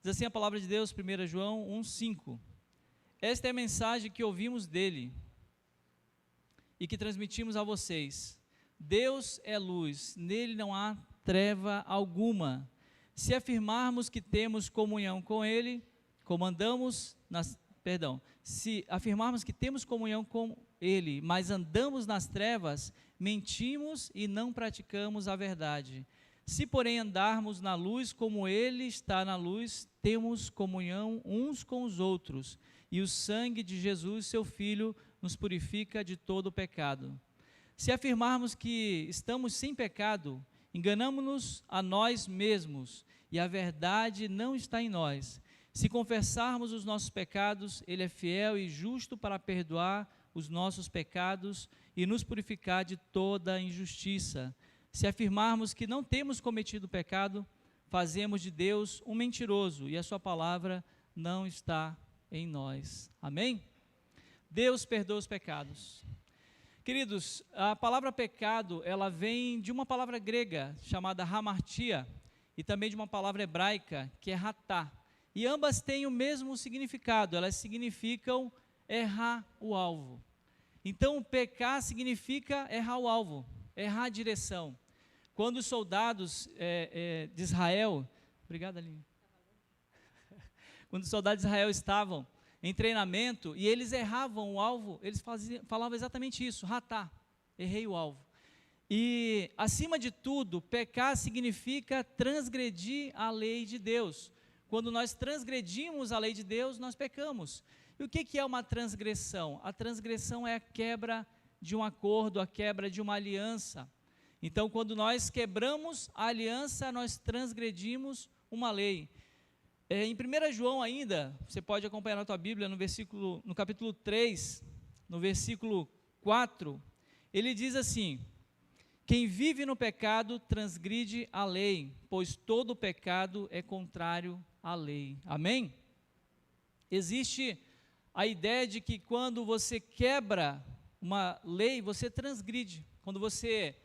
Diz assim a palavra de Deus, 1 João 1,5. Esta é a mensagem que ouvimos dele e que transmitimos a vocês. Deus é luz, nele não há treva alguma. Se afirmarmos que temos comunhão com ele, se afirmarmos que temos comunhão com ele, mas andamos nas trevas, mentimos e não praticamos a verdade. Se, porém, andarmos na luz como ele está na luz, temos comunhão uns com os outros, e o sangue de Jesus, seu Filho, nos purifica de todo o pecado. Se afirmarmos que estamos sem pecado, enganamo-nos a nós mesmos, e a verdade não está em nós. Se confessarmos os nossos pecados, ele é fiel e justo para perdoar os nossos pecados e nos purificar de toda injustiça. Se afirmarmos que não temos cometido pecado, fazemos de Deus um mentiroso e a sua palavra não está em nós. Amém? Deus perdoa os pecados. Queridos, a palavra pecado, ela vem de uma palavra grega chamada hamartia e também de uma palavra hebraica que é ratá. E ambas têm o mesmo significado, elas significam errar o alvo. Então, pecar significa errar o alvo, errar a direção. Quando os soldados de Israel, obrigado, Aline. Quando os soldados de Israel estavam em treinamento e eles erravam o alvo, eles falavam exatamente isso, ratá, errei o alvo. E, acima de tudo, pecar significa transgredir a lei de Deus. Quando nós transgredimos a lei de Deus, nós pecamos. E o que é uma transgressão? A transgressão é a quebra de um acordo, a quebra de uma aliança. Então, quando nós quebramos a aliança, nós transgredimos uma lei. Em 1 João ainda, você pode acompanhar na tua Bíblia, no capítulo 3, no versículo 4, ele diz assim: quem vive no pecado transgride a lei, pois todo pecado é contrário à lei. Amém? Existe a ideia de que quando você quebra uma lei, você transgride. Quando você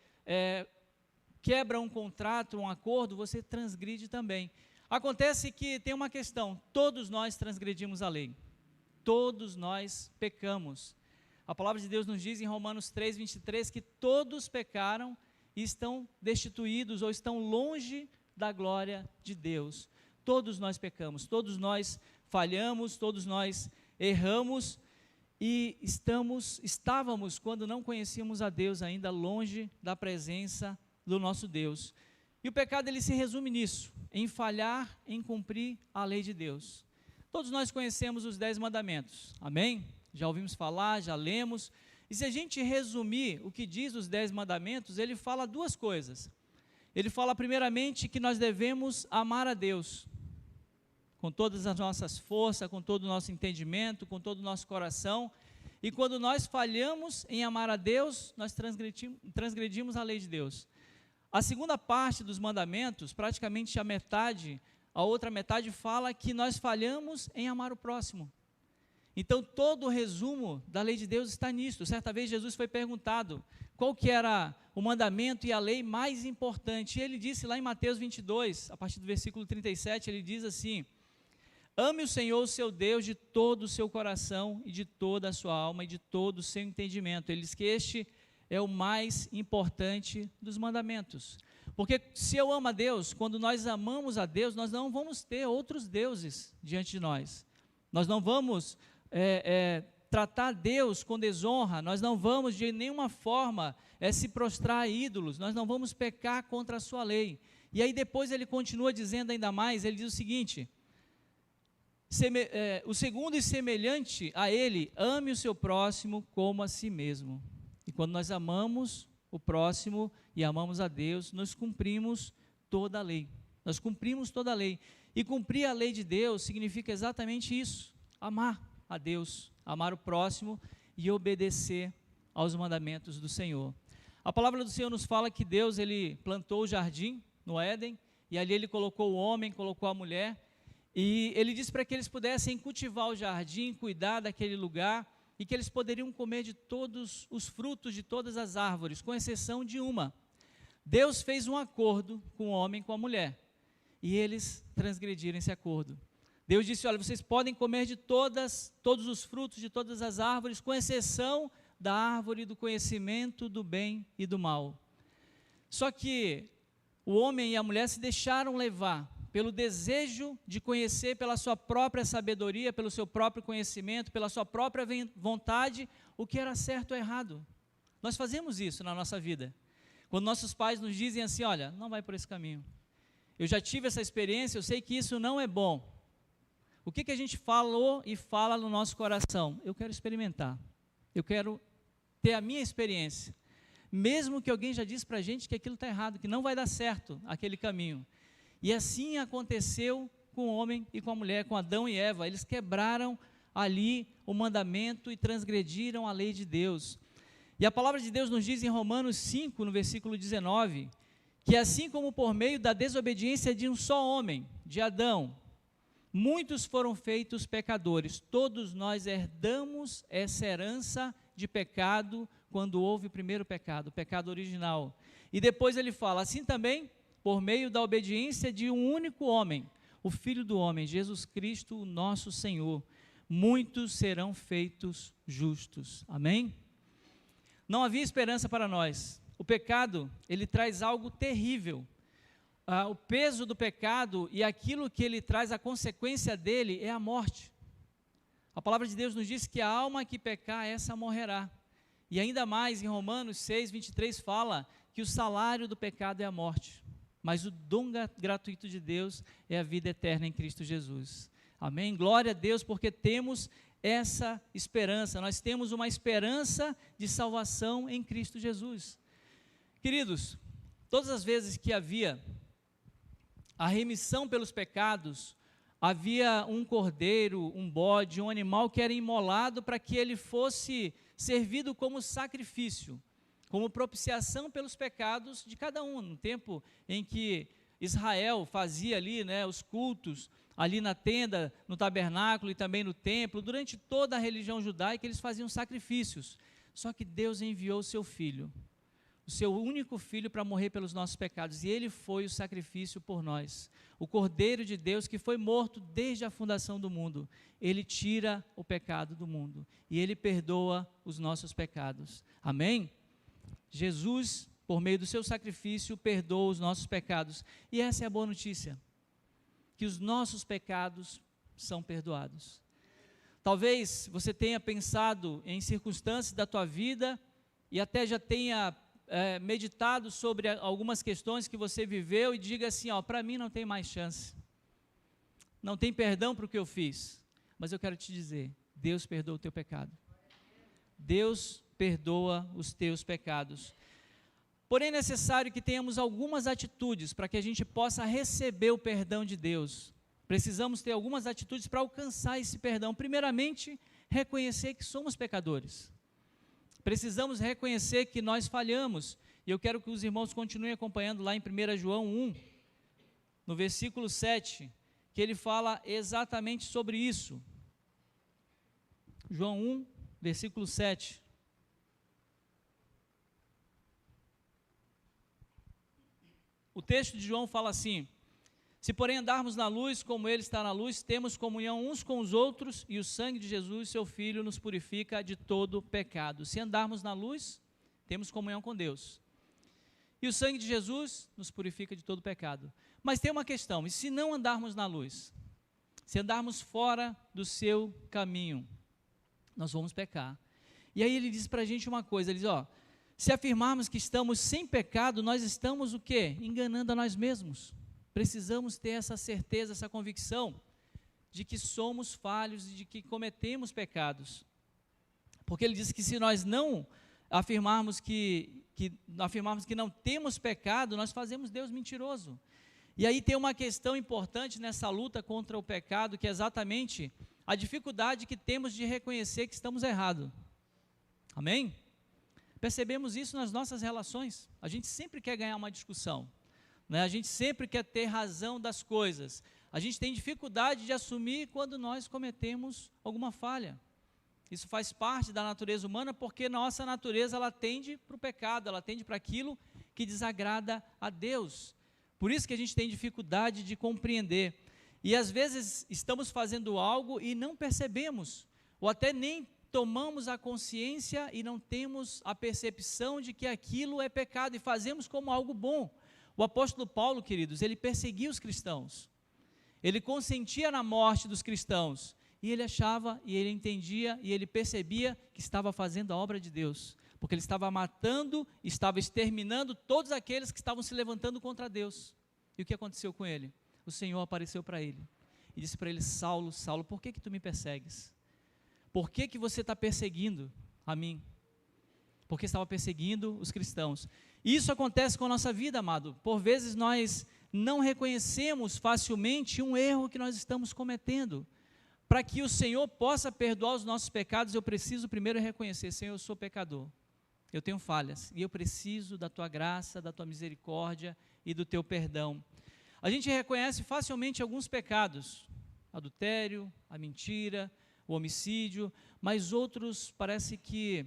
quebra um contrato, um acordo, você transgride também. Acontece que tem uma questão, todos nós transgredimos a lei, todos nós pecamos. A palavra de Deus nos diz em Romanos 3:23 que todos pecaram e estão destituídos ou estão longe da glória de Deus. Todos nós pecamos, todos nós falhamos, todos nós erramos e estávamos, quando não conhecíamos a Deus ainda, longe da presença do nosso Deus. E o pecado ele se resume nisso, em falhar em cumprir a lei de Deus. Todos nós conhecemos os 10 mandamentos, amém? Já ouvimos falar, já lemos, e se a gente resumir o que diz os 10 mandamentos, ele fala duas coisas. Ele fala primeiramente que nós devemos amar a Deus, com todas as nossas forças, com todo o nosso entendimento, com todo o nosso coração, e quando nós falhamos em amar a Deus, nós transgredimos a lei de Deus. A segunda parte dos mandamentos, praticamente a outra metade fala que nós falhamos em amar o próximo. Então, todo o resumo da lei de Deus está nisto. Certa vez Jesus foi perguntado qual que era o mandamento e a lei mais importante. E ele disse lá em Mateus 22, a partir do versículo 37, ele diz assim: ame o Senhor, o seu Deus, de todo o seu coração e de toda a sua alma e de todo o seu entendimento. Ele diz que este é o mais importante dos mandamentos. Porque se eu amo a Deus, quando nós amamos a Deus, nós não vamos ter outros deuses diante de nós. Nós não vamos tratar Deus com desonra, nós não vamos de nenhuma forma se prostrar a ídolos, nós não vamos pecar contra a sua lei. E aí depois ele continua dizendo ainda mais, ele diz o seguinte: o segundo e semelhante a ele, ame o seu próximo como a si mesmo. E quando nós amamos o próximo e amamos a Deus, nós cumprimos toda a lei. Nós cumprimos toda a lei. E cumprir a lei de Deus significa exatamente isso: amar a Deus, amar o próximo e obedecer aos mandamentos do Senhor. A palavra do Senhor nos fala que Deus ele plantou o jardim no Éden, e ali ele colocou o homem, colocou a mulher, e ele disse para que eles pudessem cultivar o jardim, cuidar daquele lugar, e que eles poderiam comer de todos os frutos de todas as árvores, com exceção de uma. Deus fez um acordo com o homem e com a mulher. e eles transgrediram esse acordo. Deus disse, olha, vocês podem comer de todos os frutos de todas as árvores, com exceção da árvore do conhecimento do bem e do mal. Só que o homem e a mulher se deixaram levar pelo desejo de conhecer pela sua própria sabedoria, pelo seu próprio conhecimento, pela sua própria vontade, o que era certo ou errado. Nós fazemos isso na nossa vida. Quando nossos pais nos dizem assim, olha, não vai por esse caminho. Eu já tive essa experiência, eu sei que isso não é bom. O que a gente falou e fala no nosso coração? Eu quero experimentar. Eu quero ter a minha experiência. Mesmo que alguém já disse para a gente que aquilo está errado, que não vai dar certo aquele caminho. E assim aconteceu com o homem e com a mulher, com Adão e Eva. Eles quebraram ali o mandamento e transgrediram a lei de Deus. E a palavra de Deus nos diz em Romanos 5, no versículo 19, que assim como por meio da desobediência de um só homem, de Adão, muitos foram feitos pecadores, todos nós herdamos essa herança de pecado quando houve o primeiro pecado, o pecado original. E depois ele fala, assim também, por meio da obediência de um único homem, o Filho do homem, Jesus Cristo, o nosso Senhor, muitos serão feitos justos. Amém? Não havia esperança para nós. O pecado, ele traz algo terrível. O peso do pecado e aquilo que ele traz, a consequência dele é a morte. A palavra de Deus nos diz que a alma que pecar, essa morrerá. E ainda mais em Romanos 6, 23 fala que o salário do pecado é a morte, mas o dom gratuito de Deus é a vida eterna em Cristo Jesus. Amém? Glória a Deus, porque temos essa esperança, nós temos uma esperança de salvação em Cristo Jesus. Queridos, todas as vezes que havia a remissão pelos pecados, havia um cordeiro, um bode, um animal que era imolado para que ele fosse servido como sacrifício, como propiciação pelos pecados de cada um, no tempo em que Israel fazia ali, os cultos, ali na tenda, no tabernáculo e também no templo, durante toda a religião judaica eles faziam sacrifícios, só que Deus enviou o seu Filho, o seu único Filho para morrer pelos nossos pecados, e ele foi o sacrifício por nós, o Cordeiro de Deus que foi morto desde a fundação do mundo. Ele tira o pecado do mundo, e ele perdoa os nossos pecados. Amém? Jesus, por meio do seu sacrifício, perdoa os nossos pecados, e essa é a boa notícia, que os nossos pecados são perdoados. Talvez você tenha pensado em circunstâncias da tua vida, e até já tenha meditado sobre algumas questões que você viveu e diga assim, para mim não tem mais chance, não tem perdão para o que eu fiz, mas eu quero te dizer, Deus perdoa o teu pecado, Deus perdoa os teus pecados, porém é necessário que tenhamos algumas atitudes para que a gente possa receber o perdão de Deus. Precisamos ter algumas atitudes para alcançar esse perdão. Primeiramente, reconhecer que somos pecadores. Precisamos reconhecer que nós falhamos, e eu quero que os irmãos continuem acompanhando lá em 1 João 1, no versículo 7, que ele fala exatamente sobre isso. João 1, versículo 7. O texto de João fala assim, se porém andarmos na luz, como ele está na luz, temos comunhão uns com os outros, e o sangue de Jesus, seu Filho, nos purifica de todo pecado. Se andarmos na luz, temos comunhão com Deus. E o sangue de Jesus nos purifica de todo pecado. Mas tem uma questão, e se não andarmos na luz? Se andarmos fora do seu caminho, nós vamos pecar. E aí ele diz para a gente uma coisa, ele diz, se afirmarmos que estamos sem pecado, nós estamos o quê? Enganando a nós mesmos. Precisamos ter essa certeza, essa convicção de que somos falhos e de que cometemos pecados. Porque ele diz que se nós não afirmarmos que não temos pecado, nós fazemos Deus mentiroso. E aí tem uma questão importante nessa luta contra o pecado, que é exatamente a dificuldade que temos de reconhecer que estamos errados. Amém? Percebemos isso nas nossas relações. A gente sempre quer ganhar uma discussão. A gente sempre quer ter razão das coisas, a gente tem dificuldade de assumir quando nós cometemos alguma falha. Isso faz parte da natureza humana, porque nossa natureza ela tende para o pecado, ela tende para aquilo que desagrada a Deus. Por isso que a gente tem dificuldade de compreender. E às vezes estamos fazendo algo e não percebemos, ou até nem tomamos a consciência e não temos a percepção de que aquilo é pecado e fazemos como algo bom. O apóstolo Paulo, queridos, ele perseguia os cristãos, ele consentia na morte dos cristãos, e ele achava, e ele entendia, e ele percebia que estava fazendo a obra de Deus, porque ele estava matando, estava exterminando todos aqueles que estavam se levantando contra Deus. E o que aconteceu com ele? O Senhor apareceu para ele, e disse para ele: Saulo, Saulo, por que tu me persegues? Por que você está perseguindo a mim? Porque estava perseguindo os cristãos. Isso acontece com a nossa vida, amado. Por vezes nós não reconhecemos facilmente um erro que nós estamos cometendo. Para que o Senhor possa perdoar os nossos pecados, eu preciso primeiro reconhecer: Senhor, eu sou pecador, eu tenho falhas, e eu preciso da Tua graça, da Tua misericórdia e do Teu perdão. A gente reconhece facilmente alguns pecados, adultério, a mentira, o homicídio, mas outros parece que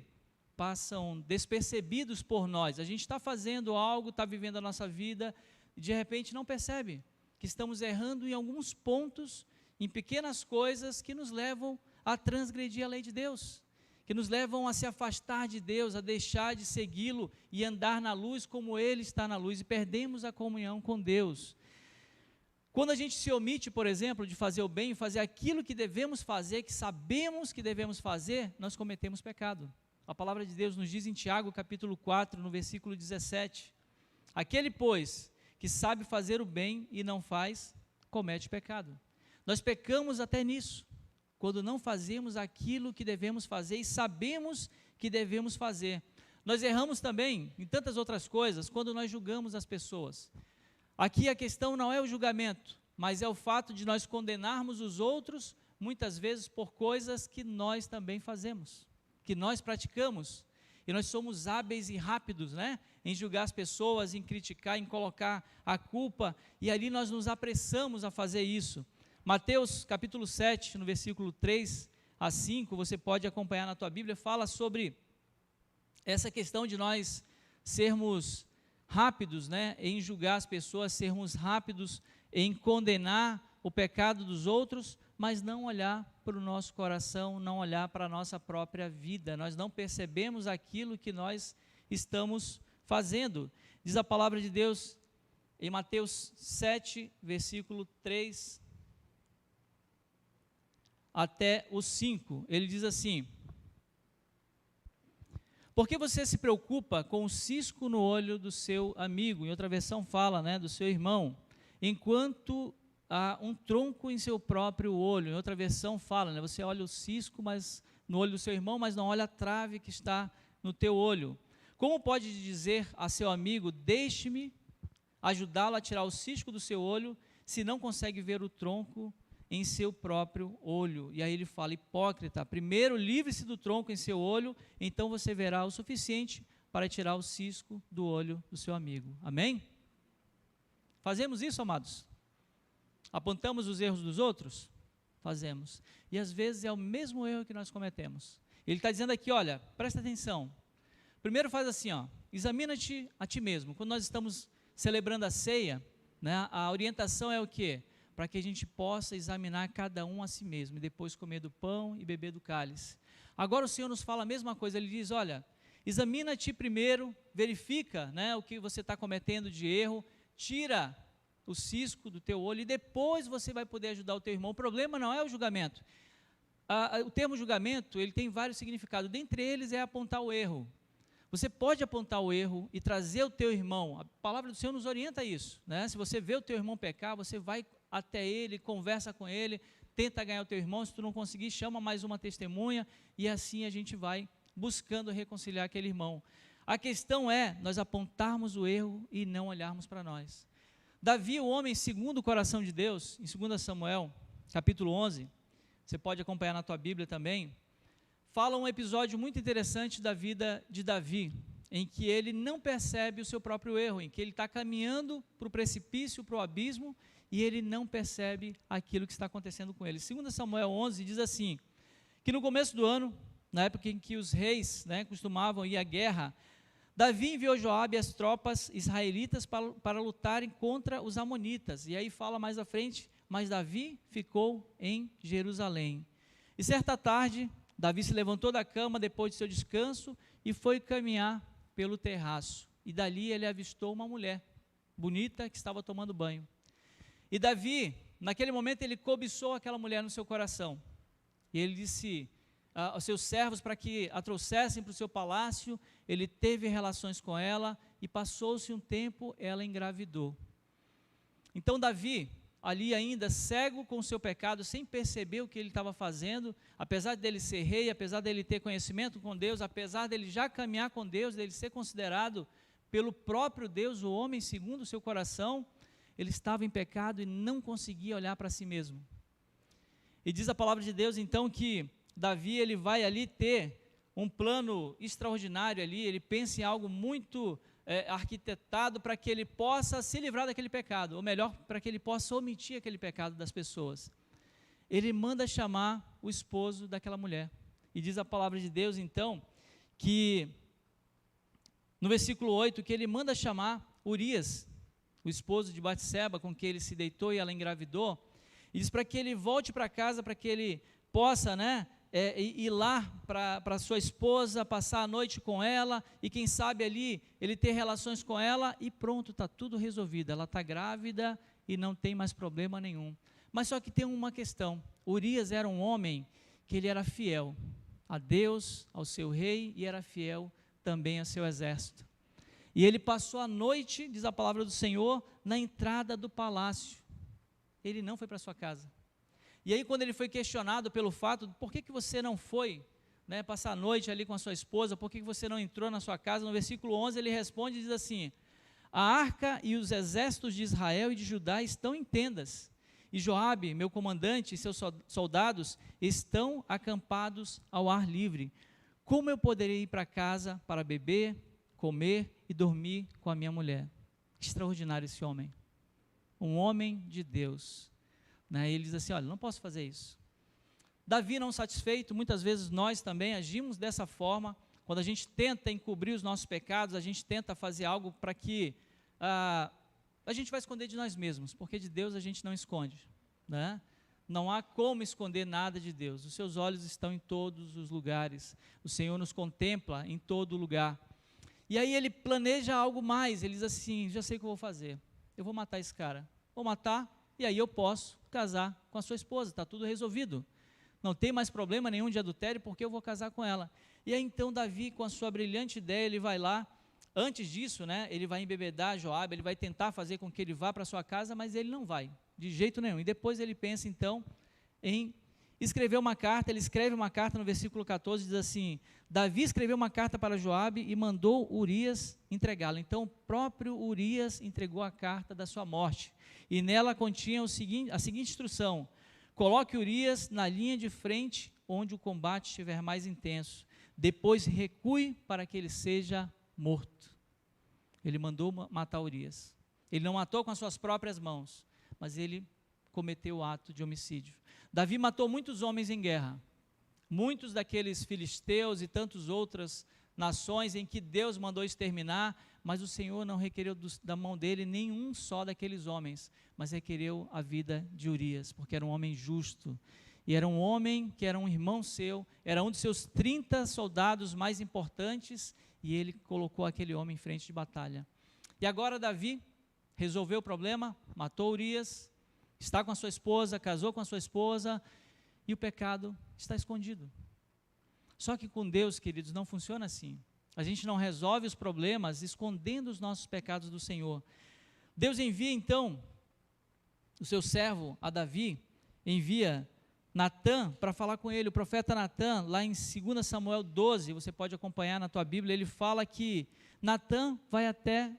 passam despercebidos por nós. A gente está fazendo algo, está vivendo a nossa vida, e de repente não percebe que estamos errando em alguns pontos, em pequenas coisas que nos levam a transgredir a lei de Deus, que nos levam a se afastar de Deus, a deixar de segui-lo e andar na luz como Ele está na luz, e perdemos a comunhão com Deus. Quando a gente se omite, por exemplo, de fazer o bem, fazer aquilo que devemos fazer, que sabemos que devemos fazer, nós cometemos pecado. A palavra de Deus nos diz em Tiago, capítulo 4, no versículo 17, aquele, pois, que sabe fazer o bem e não faz, comete pecado. Nós pecamos até nisso, quando não fazemos aquilo que devemos fazer e sabemos que devemos fazer. Nós erramos também em tantas outras coisas, quando nós julgamos as pessoas. Aqui a questão não é o julgamento, mas é o fato de nós condenarmos os outros, muitas vezes por coisas que nós também fazemos, que nós praticamos, e nós somos hábeis e rápidos, em julgar as pessoas, em criticar, em colocar a culpa, e ali nós nos apressamos a fazer isso. Mateus capítulo 7, no versículo 3 a 5, você pode acompanhar na tua Bíblia, fala sobre essa questão de nós sermos rápidos, em julgar as pessoas, sermos rápidos em condenar o pecado dos outros, mas não olhar para o nosso coração, não olhar para a nossa própria vida. Nós não percebemos aquilo que nós estamos fazendo. Diz a palavra de Deus em Mateus 7, versículo 3 até o 5, ele diz assim: por que você se preocupa com o cisco no olho do seu amigo? Em outra versão fala, do seu irmão, enquanto há um tronco em seu próprio olho. Em outra versão fala, você olha o cisco no olho do seu irmão, mas não olha a trave que está no teu olho. Como pode dizer a seu amigo: deixe-me ajudá-lo a tirar o cisco do seu olho, se não consegue ver o tronco em seu próprio olho? E aí ele fala: hipócrita, primeiro livre-se do tronco em seu olho, então você verá o suficiente para tirar o cisco do olho do seu amigo. Amém? Fazemos isso, amados? Apontamos os erros dos outros? Fazemos. E às vezes é o mesmo erro que nós cometemos. Ele está dizendo aqui, olha, presta atenção. Primeiro faz assim, examina-te a ti mesmo. Quando nós estamos celebrando a ceia, a orientação é o quê? Para que a gente possa examinar cada um a si mesmo, e depois comer do pão e beber do cálice. Agora o Senhor nos fala a mesma coisa, Ele diz, olha, examina-te primeiro, verifica o que você está cometendo de erro, tira o cisco do teu olho, e depois você vai poder ajudar o teu irmão. O problema não é o julgamento. O termo julgamento, ele tem vários significados, dentre eles é apontar o erro. Você pode apontar o erro e trazer o teu irmão, a palavra do Senhor nos orienta a isso, se você vê o teu irmão pecar, você vai até ele, conversa com ele, tenta ganhar o teu irmão, se tu não conseguir, chama mais uma testemunha, e assim a gente vai buscando reconciliar aquele irmão. A questão é nós apontarmos o erro e não olharmos para nós. Davi, o homem segundo o coração de Deus, em 2 Samuel, capítulo 11, você pode acompanhar na tua Bíblia também, fala um episódio muito interessante da vida de Davi, em que ele não percebe o seu próprio erro, em que ele está caminhando para o precipício, para o abismo, e ele não percebe aquilo que está acontecendo com ele. 2 Samuel 11 diz assim, que no começo do ano, na época em que os reis costumavam ir à guerra, Davi enviou Joabe e as tropas israelitas para lutarem contra os amonitas. E aí fala mais à frente, mas Davi ficou em Jerusalém. E certa tarde, Davi se levantou da cama depois de seu descanso e foi caminhar pelo terraço. E dali ele avistou uma mulher bonita que estava tomando banho. E Davi, naquele momento, ele cobiçou aquela mulher no seu coração. E ele disse aos seus servos para que a trouxessem para o seu palácio. Ele teve relações com ela e passou-se um tempo, ela engravidou. Então Davi, ali ainda cego com o seu pecado, sem perceber o que ele estava fazendo, apesar dele ser rei, apesar dele ter conhecimento com Deus, apesar dele já caminhar com Deus, dele ser considerado pelo próprio Deus o homem segundo o seu coração, ele estava em pecado e não conseguia olhar para si mesmo. E diz a palavra de Deus então que Davi, ele vai ali ter um plano extraordinário ali, ele pensa em algo muito arquitetado para que ele possa se livrar daquele pecado, ou melhor, para que ele possa omitir aquele pecado das pessoas. Ele manda chamar o esposo daquela mulher, e diz a palavra de Deus então, que no versículo 8, que ele manda chamar Urias, o esposo de Batseba, com quem ele se deitou e ela engravidou, e diz para que ele volte para casa, para que ele possa, ir lá para sua esposa, passar a noite com ela, e quem sabe ali, ele ter relações com ela, e pronto, está tudo resolvido, ela está grávida e não tem mais problema nenhum. Mas só que tem uma questão, Urias era um homem que ele era fiel a Deus, ao seu rei, e era fiel também ao seu exército. E ele passou a noite, diz a palavra do Senhor, na entrada do palácio. Ele não foi para sua casa. E aí quando ele foi questionado pelo fato, por que você não foi passar a noite ali com a sua esposa, por que você não entrou na sua casa, no versículo 11 ele responde e diz assim, a arca e os exércitos de Israel e de Judá estão em tendas, e Joabe, meu comandante, e seus soldados estão acampados ao ar livre. Como eu poderia ir para casa para beber, comer e dormir com a minha mulher? Extraordinário esse homem, um homem de Deus. Ele diz assim, olha, não posso fazer isso. Davi não satisfeito, muitas vezes nós também agimos dessa forma, quando a gente tenta encobrir os nossos pecados, a gente tenta fazer algo para que a gente vai esconder de nós mesmos, porque de Deus a gente não esconde, Não há como esconder nada de Deus, os seus olhos estão em todos os lugares, o Senhor nos contempla em todo lugar. E aí ele planeja algo mais, ele diz assim, já sei o que eu vou fazer, eu vou matar esse cara, vou matar, e aí eu posso casar com a sua esposa, está tudo resolvido, não tem mais problema nenhum de adultério, porque eu vou casar com ela. E aí então Davi, com a sua brilhante ideia, ele vai lá, antes disso, ele vai embebedar Joabe, ele vai tentar fazer com que ele vá para sua casa, mas ele não vai, de jeito nenhum, e depois ele pensa então, em escrever uma carta, ele escreve uma carta no versículo 14, diz assim, Davi escreveu uma carta para Joabe e mandou Urias entregá-la. Então o próprio Urias entregou a carta da sua morte, e nela continha a seguinte instrução, coloque Urias na linha de frente, onde o combate estiver mais intenso, depois recue para que ele seja morto. Ele mandou matar Urias, ele não matou com as suas próprias mãos, mas ele cometeu o ato de homicídio. Davi matou muitos homens em guerra, muitos daqueles filisteus e tantas outras nações em que Deus mandou exterminar, mas o Senhor não requereu da mão dele nenhum só daqueles homens, mas requereu a vida de Urias, porque era um homem justo, e era um homem que era um irmão seu, era um dos seus 30 soldados mais importantes, e ele colocou aquele homem em frente de batalha. E agora Davi resolveu o problema, matou Urias, está com a sua esposa, casou com a sua esposa, e o pecado está escondido. Só que com Deus, queridos, não funciona assim. A gente não resolve os problemas escondendo os nossos pecados do Senhor. Deus envia então o seu servo a Davi, envia Natã para falar com ele. O profeta Natã, lá em 2 Samuel 12, você pode acompanhar na tua Bíblia, ele fala que Natã vai até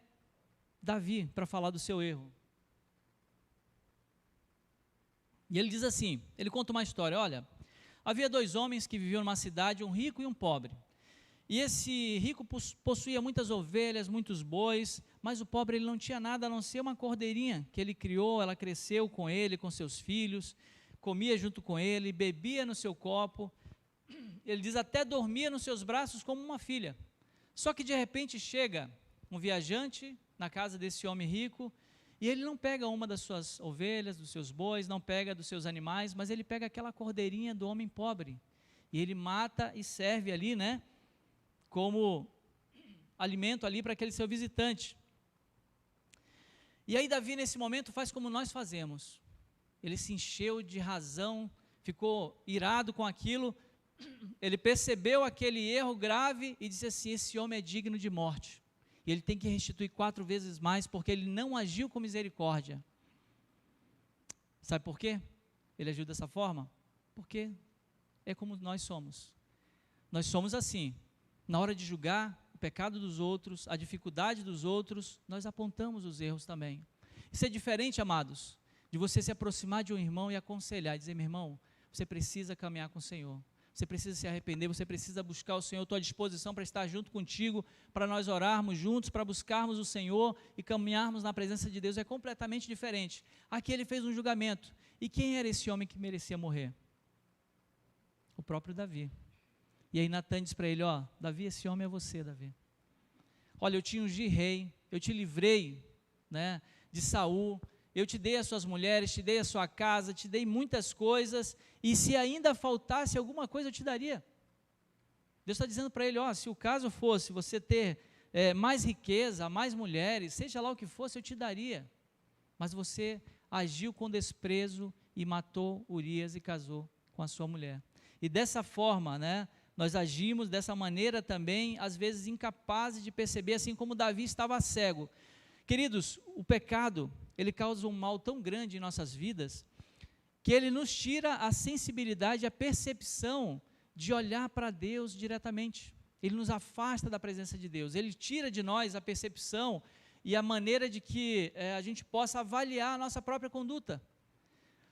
Davi para falar do seu erro. E ele diz assim, ele conta uma história, olha, havia 2 homens que viviam numa cidade, um rico e um pobre. E esse rico possuía muitas ovelhas, muitos bois, mas o pobre ele não tinha nada a não ser uma cordeirinha que ele criou, ela cresceu com ele, com seus filhos, comia junto com ele, bebia no seu copo, ele diz até dormia nos seus braços como uma filha. Só que de repente chega um viajante na casa desse homem rico, e ele não pega uma das suas ovelhas, dos seus bois, não pega dos seus animais, mas ele pega aquela cordeirinha do homem pobre, e ele mata e serve ali, né, como alimento ali para aquele seu visitante. E aí Davi nesse momento faz como nós fazemos, ele se encheu de razão, ficou irado com aquilo, ele percebeu aquele erro grave e disse assim: esse homem é digno de morte, e ele tem que restituir 4 vezes mais, porque ele não agiu com misericórdia. Sabe por quê? Ele agiu dessa forma? Porque é como nós somos assim, na hora de julgar o pecado dos outros, a dificuldade dos outros, nós apontamos os erros também. Isso é diferente, amados, de você se aproximar de um irmão e aconselhar, dizer: meu irmão, você precisa caminhar com o Senhor, você precisa se arrepender, você precisa buscar o Senhor, eu estou à disposição para estar junto contigo, para nós orarmos juntos, para buscarmos o Senhor e caminharmos na presença de Deus. É completamente diferente. Aqui ele fez um julgamento, e quem era esse homem que merecia morrer? O próprio Davi. E aí Natan diz para ele: ó, Davi, esse homem é você, Davi. Olha, eu te ungi rei, eu te livrei, né, de Saul, eu te dei as suas mulheres, te dei a sua casa, te dei muitas coisas, e se ainda faltasse alguma coisa eu te daria. Deus está dizendo para ele: ó, se o caso fosse você ter mais riqueza, mais mulheres, seja lá o que fosse, eu te daria, mas você agiu com desprezo e matou Urias e casou com a sua mulher. E dessa forma, né, nós agimos dessa maneira também, às vezes incapazes de perceber, assim como Davi estava cego. Queridos, o pecado, ele causa um mal tão grande em nossas vidas, que ele nos tira a sensibilidade, a percepção de olhar para Deus diretamente. Ele nos afasta da presença de Deus, ele tira de nós a percepção e a maneira de que a gente possa avaliar a nossa própria conduta.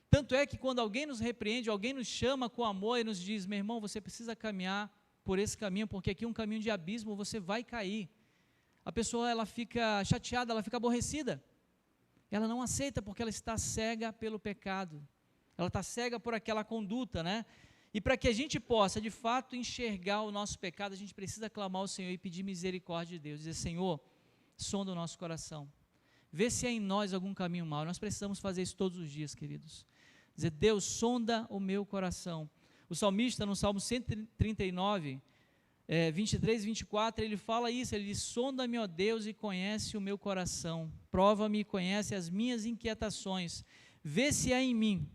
Tanto é que quando alguém nos repreende, alguém nos chama com amor e nos diz: meu irmão, você precisa caminhar por esse caminho, porque aqui é um caminho de abismo, você vai cair. A pessoa, ela fica chateada, ela fica aborrecida, ela não aceita, porque ela está cega pelo pecado, ela está cega por aquela conduta, né? E para que a gente possa, de fato, enxergar o nosso pecado, a gente precisa clamar ao Senhor e pedir misericórdia de Deus, dizer: Senhor, sonda o nosso coração, vê se há em nós algum caminho mau. Nós precisamos fazer isso todos os dias, queridos, dizer: Deus, sonda o meu coração. O salmista, no Salmo 139, 23 e 24, ele fala isso, ele diz: sonda-me, ó Deus, e conhece o meu coração, prova-me e conhece as minhas inquietações, vê se há em mim,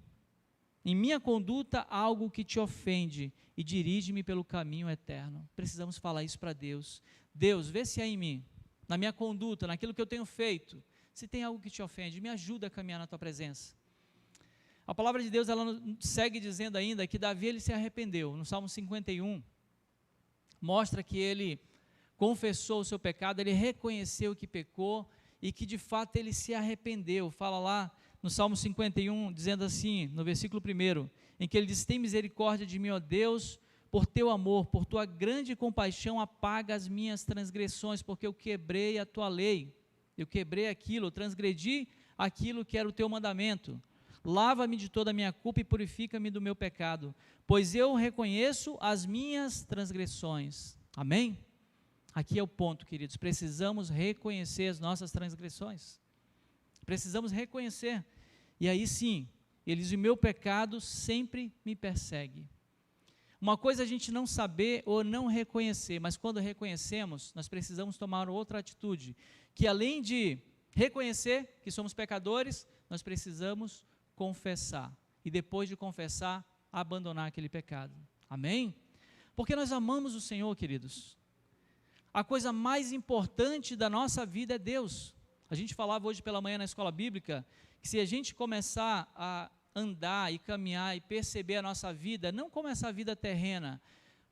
em minha conduta, algo que te ofende, e dirige-me pelo caminho eterno. Precisamos falar isso para Deus. Deus, vê se há em mim, na minha conduta, naquilo que eu tenho feito, se tem algo que te ofende, me ajuda a caminhar na tua presença. A palavra de Deus, ela segue dizendo ainda que Davi, ele se arrependeu. No Salmo 51, mostra que ele confessou o seu pecado, ele reconheceu que pecou e que de fato ele se arrependeu. Fala lá no Salmo 51, dizendo assim, no versículo 1, em que ele diz: tem misericórdia de mim, ó Deus, por teu amor, por tua grande compaixão, apaga as minhas transgressões, porque eu quebrei a tua lei, eu quebrei aquilo, eu transgredi aquilo que era o teu mandamento. Lava-me de toda a minha culpa e purifica-me do meu pecado, pois eu reconheço as minhas transgressões. Amém? Aqui é o ponto, queridos, precisamos reconhecer as nossas transgressões, precisamos reconhecer, e aí sim, ele diz: o meu pecado sempre me persegue. Uma coisa é a gente não saber ou não reconhecer, mas quando reconhecemos, nós precisamos tomar outra atitude, que além de reconhecer que somos pecadores, nós precisamos confessar, e depois de confessar, abandonar aquele pecado. Amém? Porque nós amamos o Senhor, queridos. A coisa mais importante da nossa vida é Deus. A gente falava hoje pela manhã na escola bíblica, que se a gente começar a andar e caminhar e perceber a nossa vida, não como essa vida terrena,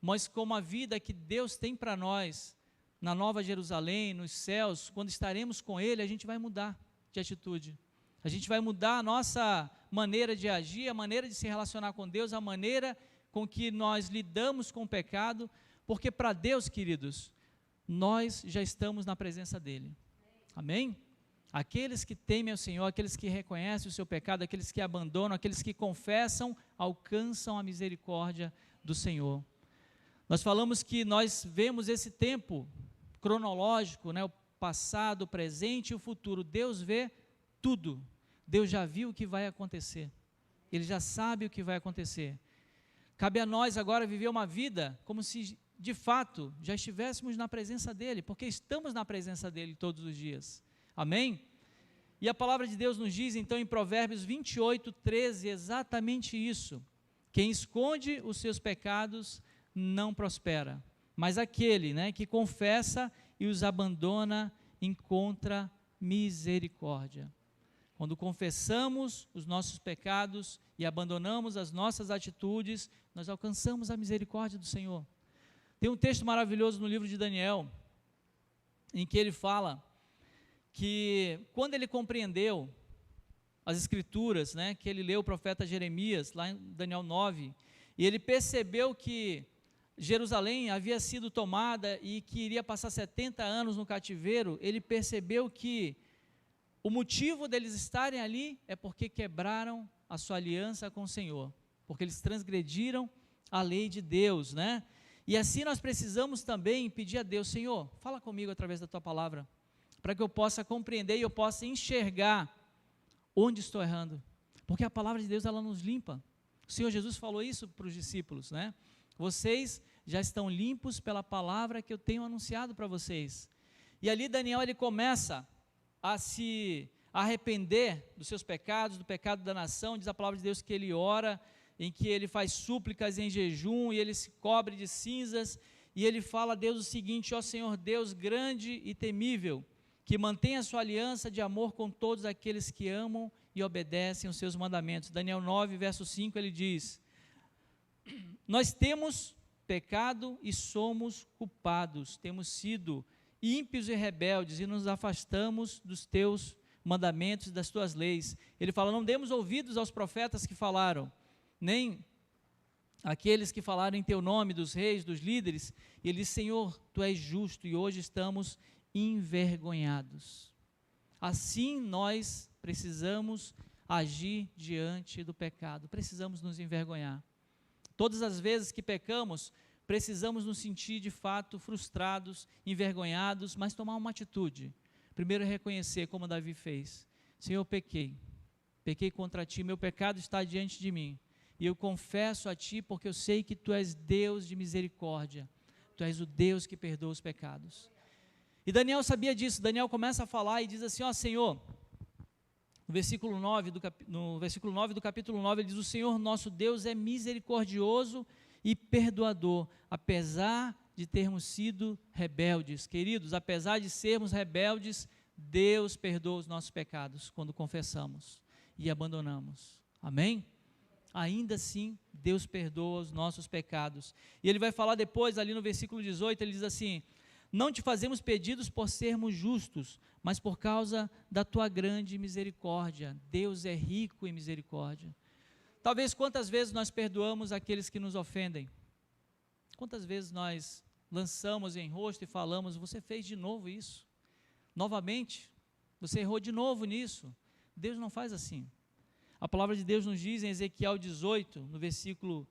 mas como a vida que Deus tem para nós, na Nova Jerusalém, nos céus, quando estaremos com Ele, a gente vai mudar de atitude. A gente vai mudar a nossa maneira de agir, a maneira de se relacionar com Deus, a maneira com que nós lidamos com o pecado, porque para Deus, queridos, nós já estamos na presença dEle. Amém? Aqueles que temem ao Senhor, aqueles que reconhecem o seu pecado, aqueles que abandonam, aqueles que confessam, alcançam a misericórdia do Senhor. Nós falamos que nós vemos esse tempo cronológico, né, o passado, o presente e o futuro. Deus vê tudo. Deus já viu o que vai acontecer. Ele já sabe o que vai acontecer. Cabe a nós agora viver uma vida como se, de fato, já estivéssemos na presença dEle, porque estamos na presença dEle todos os dias. Amém? E a palavra de Deus nos diz, então, em Provérbios 28, 13, exatamente isso. Quem esconde os seus pecados não prospera, mas aquele, né, que confessa e os abandona encontra misericórdia. Quando confessamos os nossos pecados e abandonamos as nossas atitudes, nós alcançamos a misericórdia do Senhor. Tem um texto maravilhoso no livro de Daniel, em que ele fala que quando ele compreendeu as escrituras, né, que ele leu o profeta Jeremias, lá em Daniel 9, e ele percebeu que Jerusalém havia sido tomada e que iria passar 70 anos no cativeiro, ele percebeu que o motivo deles estarem ali é porque quebraram a sua aliança com o Senhor, porque eles transgrediram a lei de Deus, né? E assim nós precisamos também pedir a Deus, Senhor, fala comigo através da Tua palavra, para que eu possa compreender e eu possa enxergar onde estou errando, porque a palavra de Deus, ela nos limpa. O Senhor Jesus falou isso para os discípulos, né? Vocês já estão limpos pela palavra que eu tenho anunciado para vocês. E ali Daniel, ele começa a se arrepender dos seus pecados, do pecado da nação. Diz a palavra de Deus que ele ora, em que ele faz súplicas em jejum, e ele se cobre de cinzas, e ele fala a Deus o seguinte: ó Senhor Deus grande e temível, que mantém a sua aliança de amor com todos aqueles que amam e obedecem os seus mandamentos. Daniel 9, verso 5, ele diz: nós temos pecado e somos culpados, temos sido ímpios e rebeldes e nos afastamos dos teus mandamentos e das tuas leis. Ele fala: não demos ouvidos aos profetas que falaram, nem aqueles que falaram em teu nome, dos reis, dos líderes. E ele diz: Senhor, tu és justo e hoje estamos envergonhados. Assim nós precisamos agir diante do pecado, precisamos nos envergonhar. Todas as vezes que pecamos, precisamos nos sentir de fato frustrados, envergonhados, mas tomar uma atitude. Primeiro reconhecer, como Davi fez: Senhor, eu pequei contra ti, meu pecado está diante de mim, e eu confesso a ti, porque eu sei que tu és Deus de misericórdia, tu és o Deus que perdoa os pecados. E Daniel sabia disso. Daniel começa a falar e diz assim: ó Senhor, no versículo 9 do capítulo 9, ele diz: o Senhor nosso Deus é misericordioso e perdoador, apesar de termos sido rebeldes. Queridos, apesar de sermos rebeldes, Deus perdoa os nossos pecados quando confessamos e abandonamos. Amém? Ainda assim, Deus perdoa os nossos pecados. E ele vai falar depois, ali no versículo 18, ele diz assim: não te fazemos pedidos por sermos justos, mas por causa da tua grande misericórdia. Deus é rico em misericórdia. Talvez quantas vezes nós perdoamos aqueles que nos ofendem? Quantas vezes nós lançamos em rosto e falamos: você fez de novo isso? Novamente? Você errou de novo nisso? Deus não faz assim. A palavra de Deus nos diz em Ezequiel 18, no versículo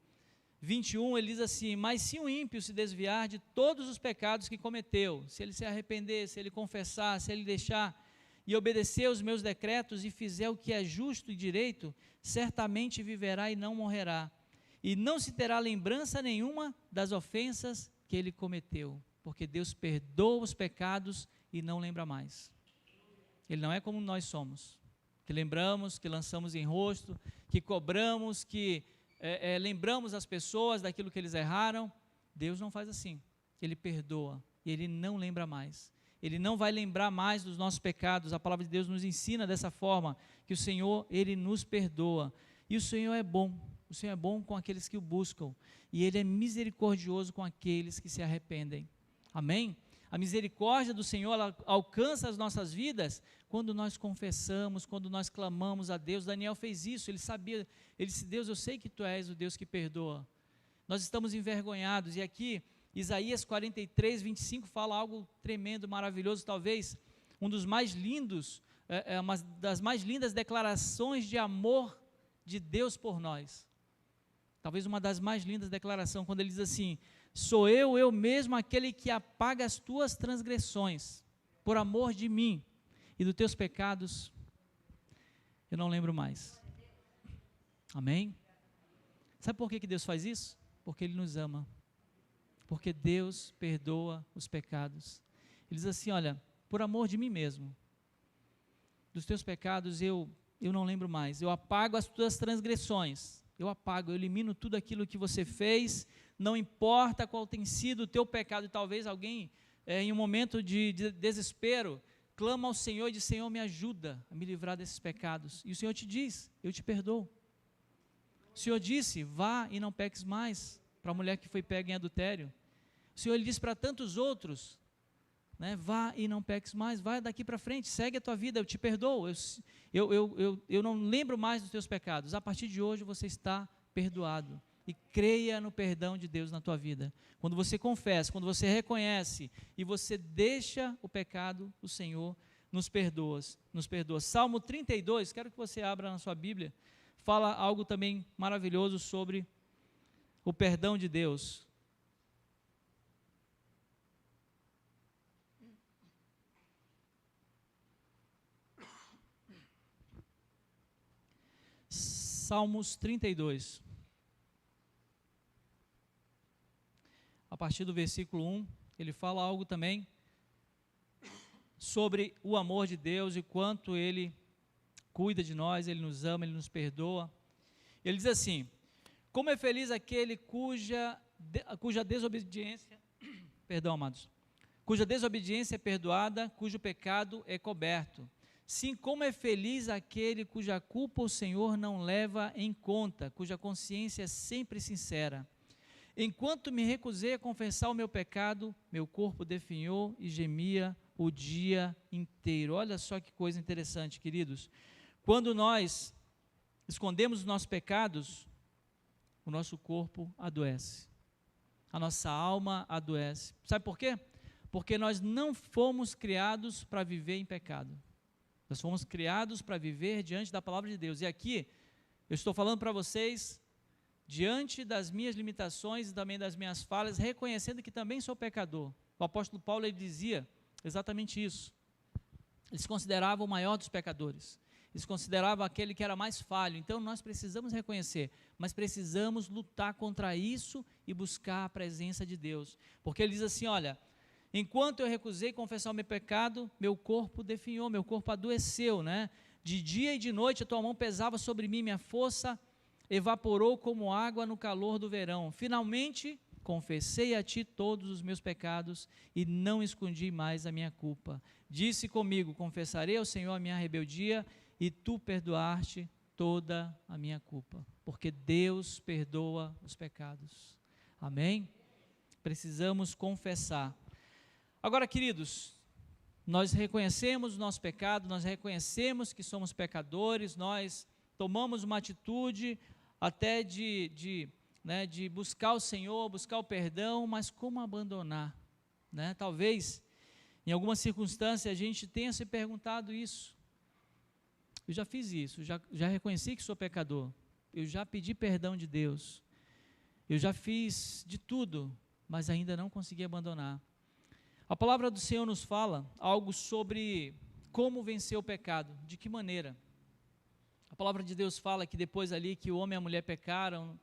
21, ele diz assim: mas se o ímpio se desviar de todos os pecados que cometeu, se ele se arrepender, se ele confessar, se ele deixar e obedecer os meus decretos e fizer o que é justo e direito, certamente viverá e não morrerá, e não se terá lembrança nenhuma das ofensas que ele cometeu, porque Deus perdoa os pecados e não lembra mais. Ele não é como nós somos, que lembramos, que lançamos em rosto, que cobramos, que lembramos as pessoas daquilo que eles erraram. Deus não faz assim. Ele perdoa e Ele não lembra mais. Ele não vai lembrar mais dos nossos pecados. A palavra de Deus nos ensina dessa forma, que o Senhor, Ele nos perdoa. E o Senhor é bom. O Senhor é bom com aqueles que o buscam, e Ele é misericordioso com aqueles que se arrependem. Amém? A misericórdia do Senhor, ela alcança as nossas vidas quando nós confessamos, quando nós clamamos a Deus. Daniel fez isso, ele sabia, ele disse: Deus, eu sei que Tu és o Deus que perdoa. Nós estamos envergonhados. E aqui, Isaías 43, 25 fala algo tremendo, maravilhoso, talvez um dos mais lindos, uma das mais lindas declarações de amor de Deus por nós. talvez uma das mais lindas declarações, quando ele diz assim: sou eu mesmo aquele que apaga as tuas transgressões, por amor de mim, e dos teus pecados eu não lembro mais. Amém? Sabe por que Deus faz isso? Porque Ele nos ama. Porque Deus perdoa os pecados. Ele diz assim: olha, por amor de mim mesmo, dos teus pecados eu não lembro mais. Eu apago as tuas transgressões. Eu apago, eu elimino tudo aquilo que você fez, não importa qual tem sido o teu pecado. E talvez alguém, em um momento de desespero, clama ao Senhor e diz: Senhor, me ajuda a me livrar desses pecados. E o Senhor te diz: eu te perdoo. O Senhor disse: vá e não peques mais, para a mulher que foi pega em adultério. O Senhor lhe disse para tantos outros, né, vá e não peques mais, vai daqui para frente, segue a tua vida, eu te perdoo, eu não lembro mais dos teus pecados. A partir de hoje você está perdoado. E creia no perdão de Deus na tua vida. Quando você confessa, quando você reconhece e você deixa o pecado, o Senhor nos perdoa. Salmo 32, quero que você abra na sua Bíblia, fala algo também maravilhoso sobre o perdão de Deus. Salmos 32. A partir do versículo 1, ele fala algo também sobre o amor de Deus e quanto Ele cuida de nós, Ele nos ama, Ele nos perdoa. Ele diz assim: como é feliz aquele cuja desobediência, perdão, amados, cuja desobediência é perdoada, cujo pecado é coberto. Sim, como é feliz aquele cuja culpa o Senhor não leva em conta, cuja consciência é sempre sincera. Enquanto me recusei a confessar o meu pecado, meu corpo definhou e gemia o dia inteiro. Olha só que coisa interessante, queridos. Quando nós escondemos os nossos pecados, o nosso corpo adoece, a nossa alma adoece. Sabe por quê? Porque nós não fomos criados para viver em pecado. Nós fomos criados para viver diante da palavra de Deus. E aqui, eu estou falando para vocês, diante das minhas limitações e também das minhas falhas, reconhecendo que também sou pecador. O apóstolo Paulo, ele dizia exatamente isso. Ele se considerava o maior dos pecadores. Ele se considerava aquele que era mais falho. Então, nós precisamos reconhecer, mas precisamos lutar contra isso e buscar a presença de Deus. Porque ele diz assim, olha: enquanto eu recusei confessar o meu pecado, meu corpo definhou, meu corpo adoeceu, né? De dia e de noite a tua mão pesava sobre mim, minha força evaporou como água no calor do verão. Finalmente, confessei a ti todos os meus pecados e não escondi mais a minha culpa. Disse comigo: confessarei ao Senhor a minha rebeldia e tu perdoaste toda a minha culpa. Porque Deus perdoa os pecados. Amém? Precisamos confessar. Agora, queridos, nós reconhecemos o nosso pecado, nós reconhecemos que somos pecadores, nós tomamos uma atitude até de buscar o Senhor, buscar o perdão, mas como abandonar? Né? Talvez, em alguma circunstância, a gente tenha se perguntado isso. Eu já fiz isso, já reconheci que sou pecador, eu já pedi perdão de Deus, eu já fiz de tudo, mas ainda não consegui abandonar. A palavra do Senhor nos fala algo sobre como vencer o pecado, de que maneira. A palavra de Deus fala que depois ali que o homem e a mulher pecaram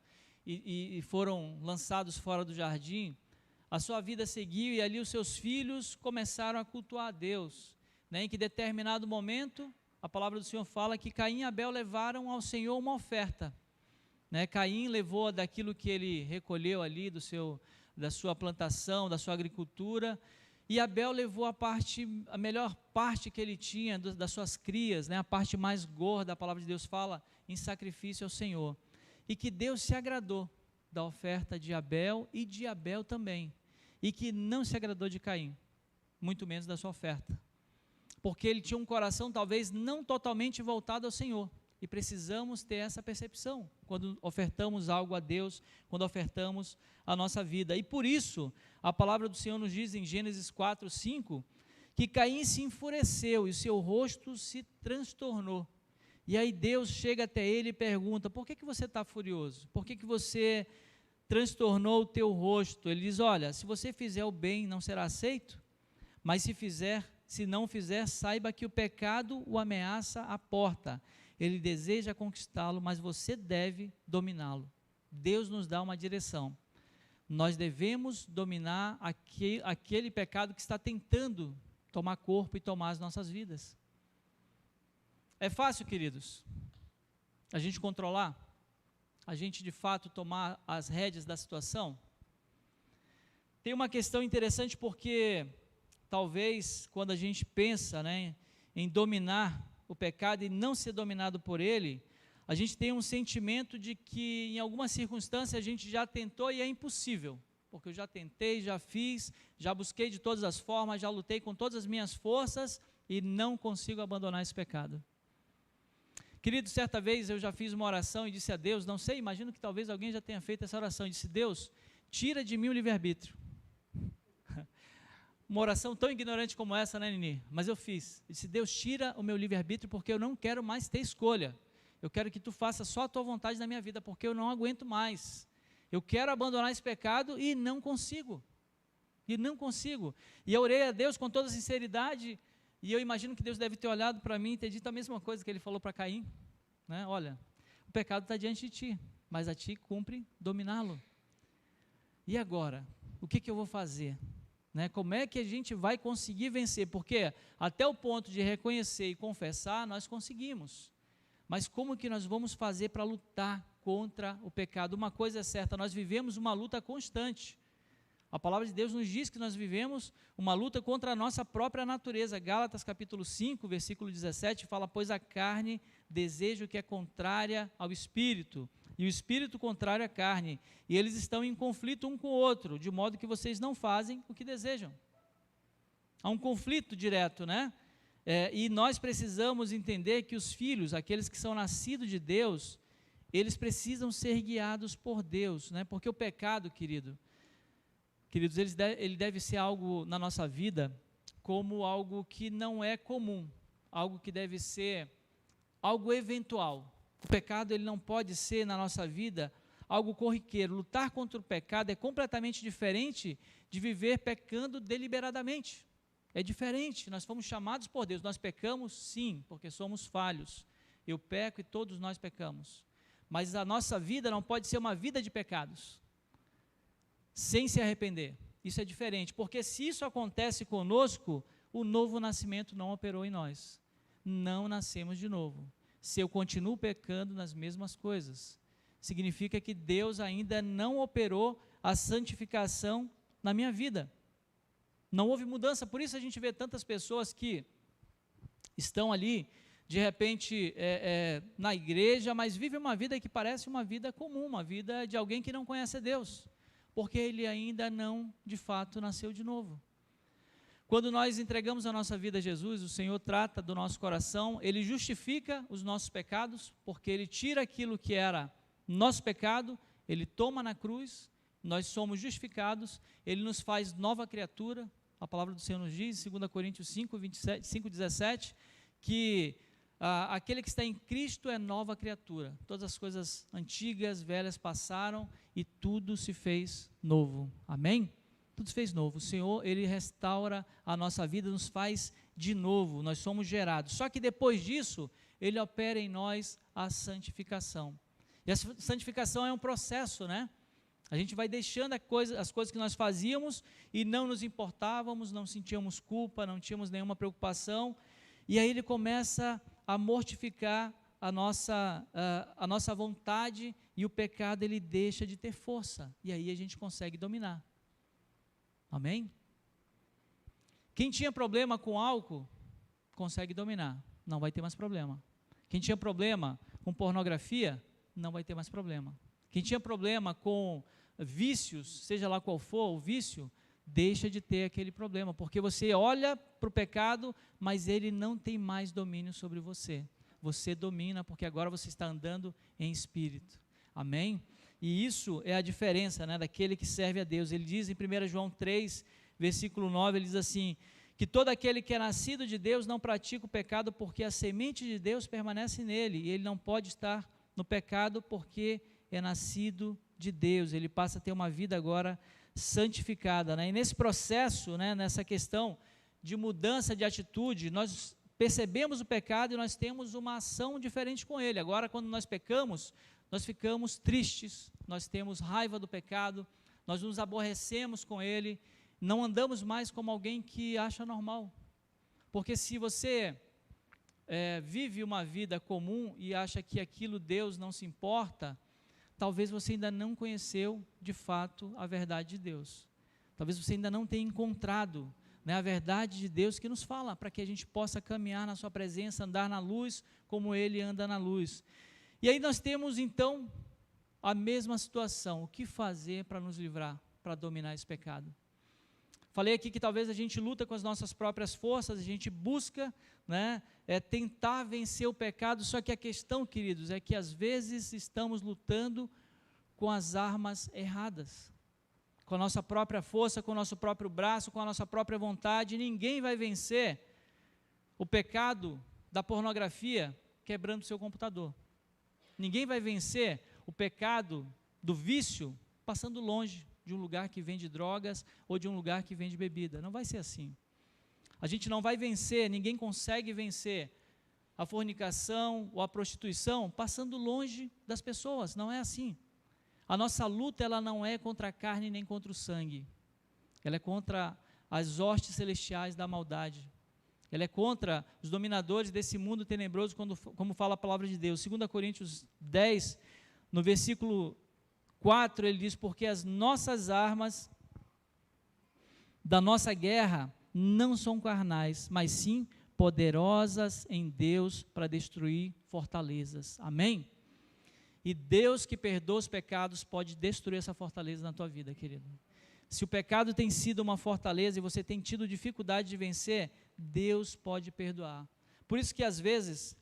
e foram lançados fora do jardim, a sua vida seguiu e ali os seus filhos começaram a cultuar a Deus, né? Em que determinado momento, a palavra do Senhor fala que Caim e Abel levaram ao Senhor uma oferta, né? Caim levou daquilo que ele recolheu ali da sua plantação, da sua agricultura, e Abel levou a melhor parte que ele tinha das suas crias, né? A parte mais gorda. A palavra de Deus fala em sacrifício ao Senhor, e que Deus se agradou da oferta de Abel e de Abel também, e que não se agradou de Caim, muito menos da sua oferta, porque ele tinha um coração talvez não totalmente voltado ao Senhor, e precisamos ter essa percepção, quando ofertamos algo a Deus, quando ofertamos a nossa vida. E por isso, a palavra do Senhor nos diz em Gênesis 4:5, que Caim se enfureceu, e o seu rosto se transtornou, E aí Deus chega até ele e pergunta: por que você está furioso? Por que você transtornou o teu rosto? Ele diz: olha, se você fizer o bem, não será aceito, mas se não fizer, saiba que o pecado o ameaça à porta. Ele deseja conquistá-lo, mas você deve dominá-lo. Deus nos dá uma direção. Nós devemos dominar aquele pecado que está tentando tomar corpo e tomar as nossas vidas. É fácil, queridos, a gente controlar? A gente, de fato, tomar as rédeas da situação? Tem uma questão interessante, porque talvez, quando a gente pensa, né, em dominar o pecado e não ser dominado por ele, a gente tem um sentimento de que, em alguma circunstância, a gente já tentou e é impossível, porque eu já tentei, já fiz, já busquei de todas as formas, já lutei com todas as minhas forças e não consigo abandonar esse pecado. Querido, certa vez eu já fiz uma oração e disse a Deus, não sei, imagino que talvez alguém já tenha feito essa oração, e disse: Deus, tira de mim o livre-arbítrio. Uma oração tão ignorante como essa, né, Nini? Mas eu fiz. Eu disse: Deus, tira o meu livre-arbítrio, porque eu não quero mais ter escolha. Eu quero que tu faças só a tua vontade na minha vida, porque eu não aguento mais. Eu quero abandonar esse pecado e não consigo. E não consigo. E eu orei a Deus com toda sinceridade, e eu imagino que Deus deve ter olhado para mim e ter dito a mesma coisa que ele falou para Caim, né? Olha, o pecado está diante de ti, mas a ti cumpre dominá-lo. E agora? O que eu vou fazer? Né? Como é que a gente vai conseguir vencer? Porque até o ponto de reconhecer e confessar, nós conseguimos. Mas como que nós vamos fazer para lutar contra o pecado? Uma coisa é certa, nós vivemos uma luta constante. A palavra de Deus nos diz que nós vivemos uma luta contra a nossa própria natureza. Gálatas capítulo 5, versículo 17, fala: pois a carne deseja o que é contrária ao Espírito, e o Espírito contrário à carne, e eles estão em conflito um com o outro, de modo que vocês não fazem o que desejam. Há um conflito direto, né? E nós precisamos entender que os filhos, aqueles que são nascidos de Deus, eles precisam ser guiados por Deus, né? Porque o pecado, queridos, ele deve ser algo na nossa vida como algo que não é comum, algo que deve ser algo eventual. O pecado, ele não pode ser na nossa vida algo corriqueiro. Lutar contra o pecado é completamente diferente de viver pecando deliberadamente. É diferente, nós fomos chamados por Deus. Nós pecamos sim, porque somos falhos. Eu peco e todos nós pecamos. Mas a nossa vida não pode ser uma vida de pecados, sem se arrepender. Isso é diferente, porque se isso acontece conosco, o novo nascimento não operou em nós. Não nascemos de novo. Se eu continuo pecando nas mesmas coisas, significa que Deus ainda não operou a santificação na minha vida. Não houve mudança. Por isso a gente vê tantas pessoas que estão ali, de repente, na igreja, mas vivem uma vida que parece uma vida comum, uma vida de alguém que não conhece a Deus, porque ele ainda não, de fato, nasceu de novo. Quando nós entregamos a nossa vida a Jesus, o Senhor trata do nosso coração, Ele justifica os nossos pecados, porque Ele tira aquilo que era nosso pecado, Ele toma na cruz, nós somos justificados, Ele nos faz nova criatura. A palavra do Senhor nos diz, 2 Coríntios 5:17, que aquele que está em Cristo é nova criatura. Todas as coisas antigas, velhas passaram e tudo se fez novo. Amém? Tudo se fez novo. O Senhor, Ele restaura a nossa vida, nos faz de novo, nós somos gerados. Só que depois disso, Ele opera em nós a santificação. E a santificação é um processo, né? A gente vai deixando as coisas que nós fazíamos e não nos importávamos, não sentíamos culpa, não tínhamos nenhuma preocupação, e aí Ele começa a mortificar a nossa vontade, e o pecado, ele deixa de ter força, e aí a gente consegue dominar. Amém? Quem tinha problema com álcool, consegue dominar, não vai ter mais problema. Quem tinha problema com pornografia, não vai ter mais problema. Quem tinha problema com vícios, seja lá qual for o vício, deixa de ter aquele problema, porque você olha para o pecado, mas ele não tem mais domínio sobre você. Você domina, porque agora você está andando em espírito. Amém? E isso é a diferença, né, daquele que serve a Deus. Ele diz em 1 João 3, versículo 9, ele diz assim, que todo aquele que é nascido de Deus não pratica o pecado, porque a semente de Deus permanece nele, e ele não pode estar no pecado porque é nascido de Deus, ele passa a ter uma vida agora santificada, né? E nesse processo, né, nessa questão de mudança de atitude, nós percebemos o pecado e nós temos uma ação diferente com ele. Agora, quando nós pecamos, nós ficamos tristes, nós temos raiva do pecado, nós nos aborrecemos com ele, não andamos mais como alguém que acha normal. Porque se você vive uma vida comum e acha que aquilo Deus não se importa, talvez você ainda não conheceu de fato a verdade de Deus. Talvez você ainda não tenha encontrado, né, a verdade de Deus que nos fala, para que a gente possa caminhar na sua presença, andar na luz como Ele anda na luz. E aí nós temos então a mesma situação, o que fazer para nos livrar, para dominar esse pecado? Falei aqui que talvez a gente luta com as nossas próprias forças, a gente busca, né, tentar vencer o pecado, só que a questão, queridos, é que às vezes estamos lutando com as armas erradas, com a nossa própria força, com o nosso próprio braço, com a nossa própria vontade. Ninguém vai vencer o pecado da pornografia quebrando o seu computador. Ninguém vai vencer o pecado do vício passando longe de um lugar que vende drogas ou de um lugar que vende bebida. Não vai ser assim. A gente não vai vencer, ninguém consegue vencer a fornicação ou a prostituição passando longe das pessoas. Não é assim. A nossa luta, ela não é contra a carne nem contra o sangue. Ela é contra as hostes celestiais da maldade. Ela é contra os dominadores desse mundo tenebroso, como fala a palavra de Deus. 2 Coríntios 10, no versículo 4, ele diz: porque as nossas armas da nossa guerra não são carnais, mas sim poderosas em Deus para destruir fortalezas. Amém? E Deus que perdoa os pecados pode destruir essa fortaleza na tua vida, querido. Se o pecado tem sido uma fortaleza e você tem tido dificuldade de vencer, Deus pode perdoar. Por isso que às vezes,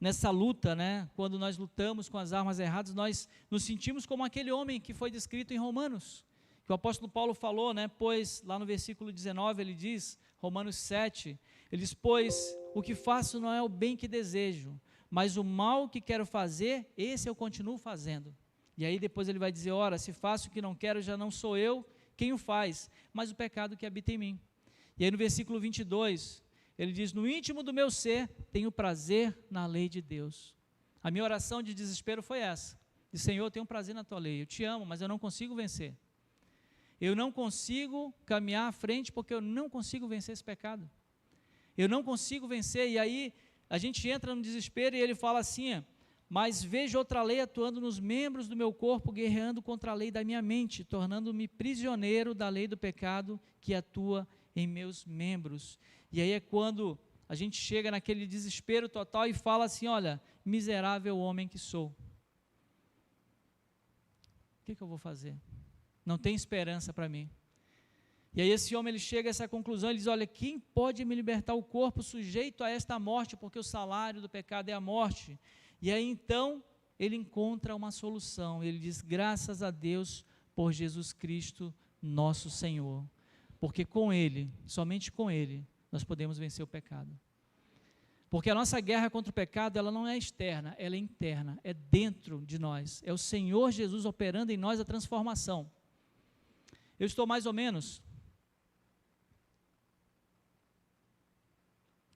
nessa luta, né, quando nós lutamos com as armas erradas, nós nos sentimos como aquele homem que foi descrito em Romanos, que o apóstolo Paulo falou, né, pois, lá no versículo 19, ele diz, Romanos 7, ele diz: pois o que faço não é o bem que desejo, mas o mal que quero fazer, esse eu continuo fazendo. E aí depois ele vai dizer: ora, se faço o que não quero, já não sou eu quem o faz, mas o pecado que habita em mim. E aí no versículo 22, ele diz: no íntimo do meu ser, tenho prazer na lei de Deus. A minha oração de desespero foi essa: de Senhor, eu tenho prazer na tua lei, eu te amo, mas eu não consigo vencer. Eu não consigo caminhar à frente, porque eu não consigo vencer esse pecado. Eu não consigo vencer, e aí a gente entra no desespero e ele fala assim: mas vejo outra lei atuando nos membros do meu corpo, guerreando contra a lei da minha mente, tornando-me prisioneiro da lei do pecado que atua em meus membros. E aí é quando a gente chega naquele desespero total e fala assim: olha, miserável homem que sou, o que eu vou fazer? Não tem esperança para mim. E aí esse homem, ele chega a essa conclusão, ele diz: olha, quem pode me libertar o corpo sujeito a esta morte, porque o salário do pecado é a morte. E aí então, ele encontra uma solução, ele diz: graças a Deus por Jesus Cristo, nosso Senhor, porque com Ele, somente com Ele, nós podemos vencer o pecado. Porque a nossa guerra contra o pecado, ela não é externa, ela é interna, é dentro de nós, é o Senhor Jesus operando em nós a transformação. Eu estou mais ou menos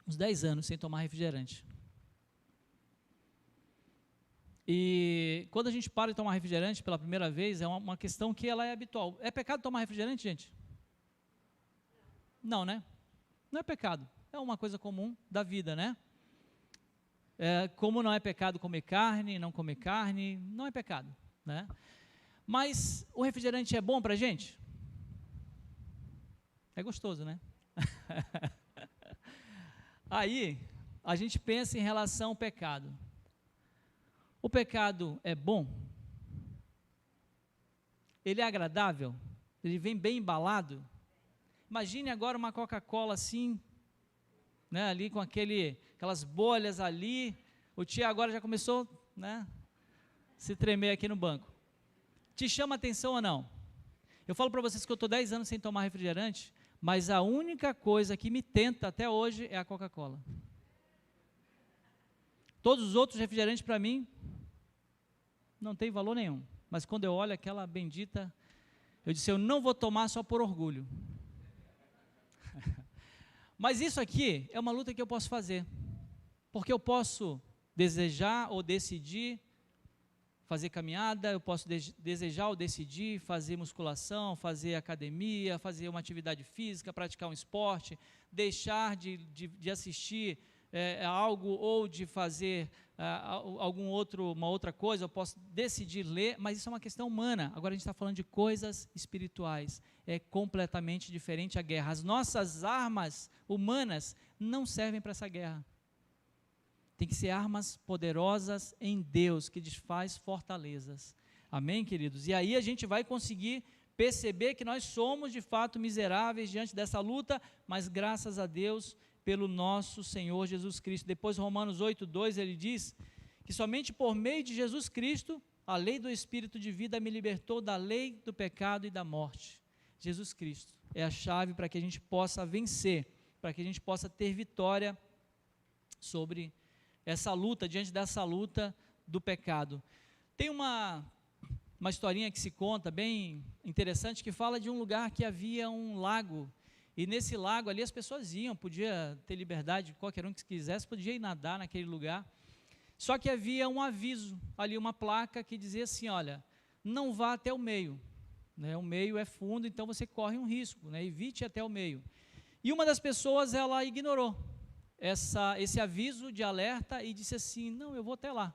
uns 10 anos sem tomar refrigerante. E quando a gente para de tomar refrigerante pela primeira vez, é uma questão que ela é habitual. É pecado tomar refrigerante, gente? Não, né? Não é pecado. É uma coisa comum da vida, né? Como não é pecado comer carne, não comer carne, não é pecado, né? Mas o refrigerante é bom para a gente? É gostoso, né? Aí, a gente pensa em relação ao pecado. O pecado é bom? Ele é agradável? Ele vem bem embalado? Imagine agora uma Coca-Cola assim, né, ali com aquelas bolhas ali. O tio agora já começou, né, se tremer aqui no banco. Te chama atenção ou não? Eu falo para vocês que eu estou 10 anos sem tomar refrigerante, mas a única coisa que me tenta até hoje é a Coca-Cola. Todos os outros refrigerantes para mim não tem valor nenhum, mas quando eu olho aquela bendita, eu disse, eu não vou tomar só por orgulho. Mas isso aqui é uma luta que eu posso fazer, porque eu posso desejar ou decidir fazer caminhada, eu posso desejar ou decidir fazer musculação, fazer academia, fazer uma atividade física, praticar um esporte, deixar de assistir algo ou de fazer uma outra coisa, eu posso decidir ler, mas isso é uma questão humana. Agora a gente está falando de coisas espirituais, é completamente diferente a guerra. As nossas armas humanas não servem para essa guerra. Tem que ser armas poderosas em Deus, que desfaz fortalezas. Amém, queridos? E aí a gente vai conseguir perceber que nós somos de fato miseráveis diante dessa luta, mas graças a Deus pelo nosso Senhor Jesus Cristo. Depois Romanos 8:2 ele diz que somente por meio de Jesus Cristo, a lei do Espírito de vida me libertou da lei do pecado e da morte. Jesus Cristo é a chave para que a gente possa vencer, para que a gente possa ter vitória sobre essa luta, diante dessa luta do pecado. Tem uma historinha que se conta, bem interessante, que fala de um lugar que havia um lago, e nesse lago ali as pessoas iam, podia ter liberdade, qualquer um que quisesse, podia ir nadar naquele lugar, só que havia um aviso, ali uma placa que dizia assim, olha, não vá até o meio, né, o meio é fundo, então você corre um risco, né, evite até o meio. E uma das pessoas, ela ignorou esse aviso de alerta e disse assim, não, eu vou até lá.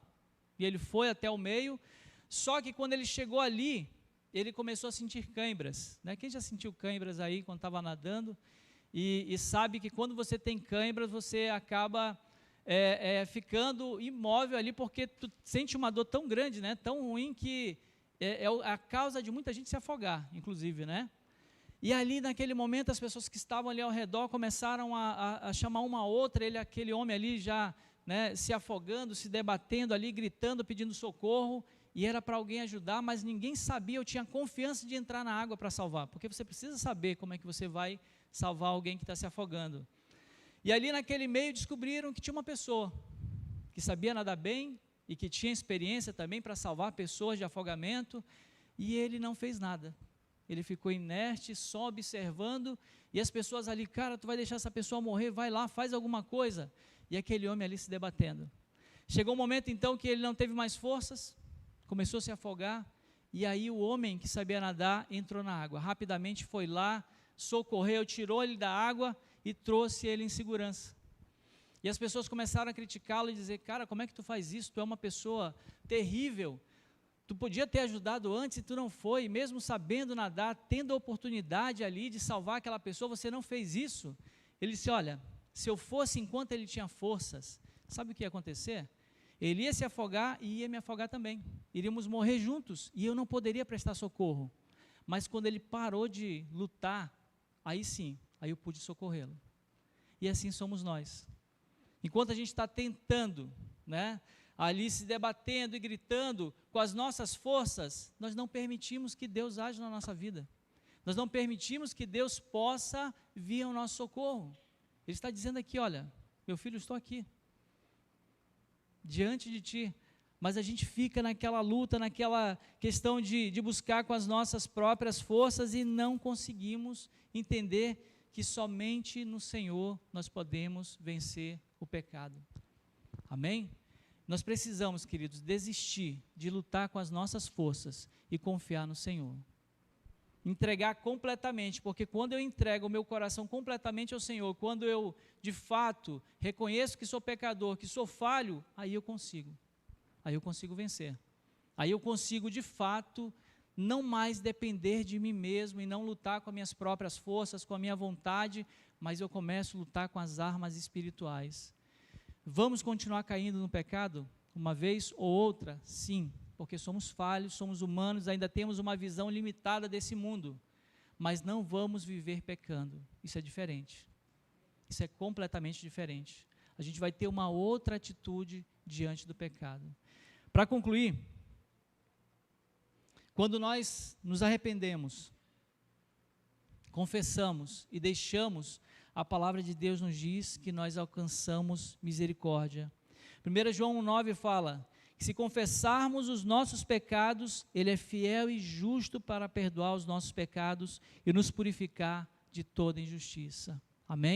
E ele foi até o meio, só que quando ele chegou ali, ele começou a sentir cãibras, né? Quem já sentiu cãibras aí quando estava nadando, e sabe que quando você tem cãibras, você acaba ficando imóvel ali, porque tu sente uma dor tão grande, né? Tão ruim, que é a causa de muita gente se afogar, inclusive, né? E ali naquele momento as pessoas que estavam ali ao redor começaram a chamar uma a outra, aquele homem ali já, né, se afogando, se debatendo ali, gritando, pedindo socorro, e era para alguém ajudar, mas ninguém sabia, eu tinha confiança de entrar na água para salvar, porque você precisa saber como é que você vai salvar alguém que está se afogando. E ali naquele meio descobriram que tinha uma pessoa que sabia nadar bem e que tinha experiência também para salvar pessoas de afogamento, e ele não fez nada. Ele ficou inerte, só observando, e as pessoas ali, cara, tu vai deixar essa pessoa morrer, vai lá, faz alguma coisa. E aquele homem ali se debatendo. Chegou um momento então que ele não teve mais forças, começou a se afogar, e aí o homem que sabia nadar entrou na água, rapidamente foi lá, socorreu, tirou ele da água e trouxe ele em segurança. E as pessoas começaram a criticá-lo e dizer, cara, como é que tu faz isso? Tu é uma pessoa terrível, tu podia ter ajudado antes e tu não foi, mesmo sabendo nadar, tendo a oportunidade ali de salvar aquela pessoa, você não fez isso. Ele disse, olha, se eu fosse enquanto ele tinha forças, sabe o que ia acontecer? Ele ia se afogar e ia me afogar também, iríamos morrer juntos, e eu não poderia prestar socorro, mas quando ele parou de lutar, aí sim, aí eu pude socorrê-lo. E assim somos nós, enquanto a gente está tentando, né, ali se debatendo e gritando com as nossas forças, nós não permitimos que Deus age na nossa vida, nós não permitimos que Deus possa vir ao nosso socorro. Ele está dizendo aqui, olha, meu filho, estou aqui, diante de ti, mas a gente fica naquela luta, naquela questão de buscar com as nossas próprias forças e não conseguimos entender que somente no Senhor nós podemos vencer o pecado. Amém? Nós precisamos, queridos, desistir de lutar com as nossas forças e confiar no Senhor. Entregar completamente, porque quando eu entrego o meu coração completamente ao Senhor, quando eu, de fato, reconheço que sou pecador, que sou falho, aí eu consigo vencer. Aí eu consigo, de fato, não mais depender de mim mesmo e não lutar com as minhas próprias forças, com a minha vontade, mas eu começo a lutar com as armas espirituais. Vamos continuar caindo no pecado uma vez ou outra? Sim, porque somos falhos, somos humanos, ainda temos uma visão limitada desse mundo, mas não vamos viver pecando. Isso é diferente, isso é completamente diferente. A gente vai ter uma outra atitude diante do pecado. Para concluir, quando nós nos arrependemos, confessamos e deixamos, a palavra de Deus nos diz que nós alcançamos misericórdia. 1 João 1,9 fala que se confessarmos os nossos pecados, Ele é fiel e justo para perdoar os nossos pecados e nos purificar de toda injustiça. Amém?